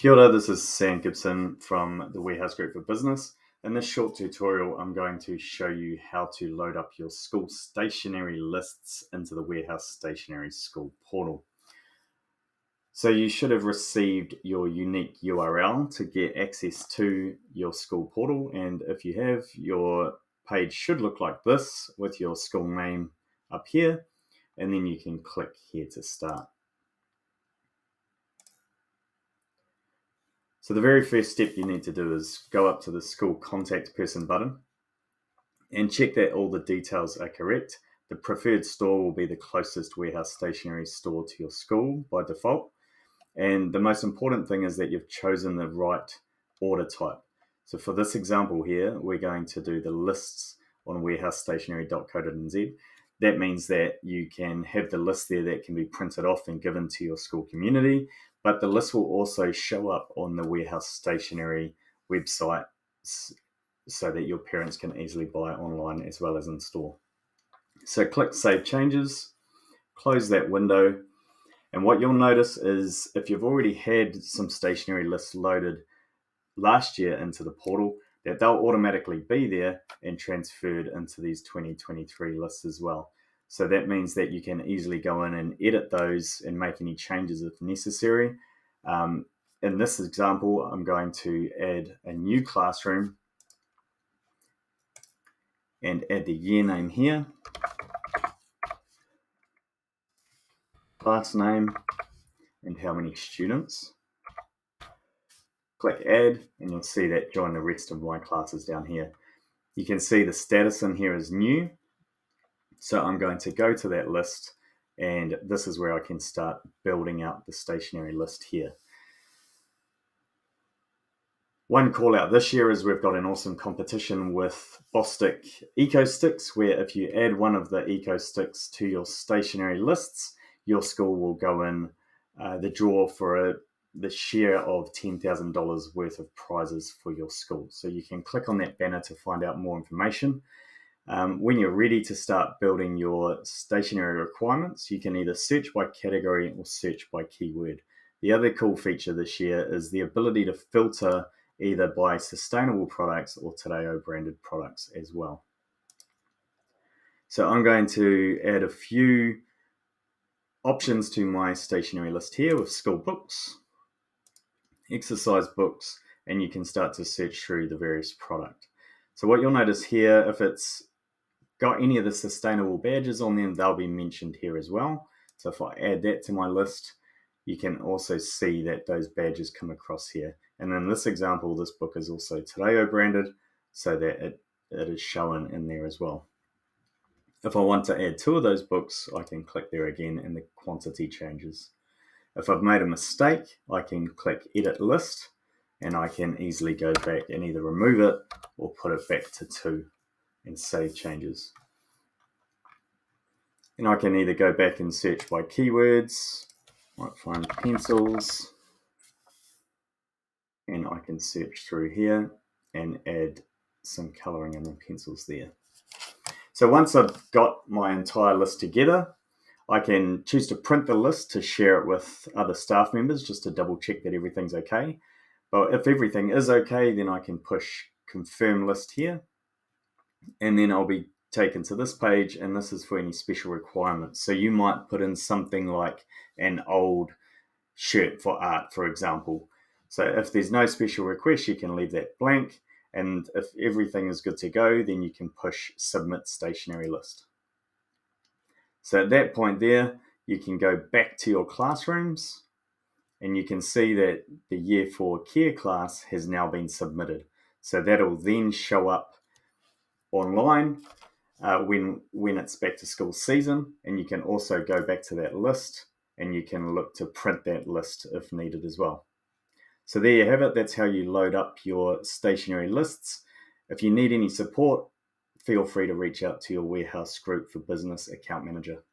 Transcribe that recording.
Kia ora, this is Sam Gibson from the Warehouse Group for Business. In this short tutorial, I'm going to show you how to load up your school stationery lists into the Warehouse Stationery School portal. So you should have received your unique URL to get access to your school portal, and if you have, your page should look like this with your school name up here, and then you can click here to start. So the very first step you need to do is go up to the school contact person button and check that all the details are correct. The preferred store will be the closest Warehouse Stationery store to your school by default. And the most important thing is that you've chosen the right order type. So for this example here, we're going to do the lists on warehousestationery.co.nz. That means that you can have the list there that can be printed off and given to your school community, but the list will also show up on the Warehouse Stationery website so that your parents can easily buy online as well as in store. So click Save Changes, close that window, and what you'll notice is if you've already had some stationery lists loaded last year into the portal, that they'll automatically be there and transferred into these 2023 lists as well. So that means that you can easily go in and edit those and make any changes if necessary. In this example, I'm going to add a new classroom and add the year name here, class name, and how many students. Click Add, and you'll see that join the rest of my classes down here. You can see the status in here is new. So I'm going to go to that list, and this is where I can start building out the stationery list here. One call out this year is we've got an awesome competition with Bostik Eco Sticks, where if you add one of the Eco Sticks to your stationery lists, your school will go in the draw for the share of $10,000 worth of prizes for your school. So you can click on that banner to find out more information. When you're ready to start building your stationery requirements, you can either search by category or search by keyword. The other cool feature this year is the ability to filter either by sustainable products or Tadeo branded products as well. So I'm going to add a few options to my stationery list here with school books, exercise books, and you can start to search through the various product. So what you'll notice here, if it's got any of the sustainable badges on them, they'll be mentioned here as well. So if I add that to my list, you can also see that those badges come across here. And in this example, this book is also Tadeo branded, so that it is shown in there as well. If I want to add two of those books, I can click there again and the quantity changes. If I've made a mistake, I can click Edit List, and I can easily go back and either remove it or put it back to 2 and save changes. And I can either go back and search by keywords, might find pencils, and I can search through here and add some coloring in the pencils there. So once I've got my entire list together, I can choose to print the list to share it with other staff members just to double check that everything's okay. But if everything is okay, then I can push Confirm List here, and then I'll be taken to this page, and this is for any special requirements. So you might put in something like an old shirt for art, for example. So if there's no special request, you can leave that blank, and if everything is good to go, then you can push Submit Stationery List. So at that point there, you can go back to your classrooms, and you can see that the Year 4 Care class has now been submitted. So that'll then show up online when it's back to school season, and you can also go back to that list and you can look to print that list if needed as well. So there you have it. That's how you load up your stationery lists. If you need any support, feel free to reach out to your Warehouse Group for Business account manager.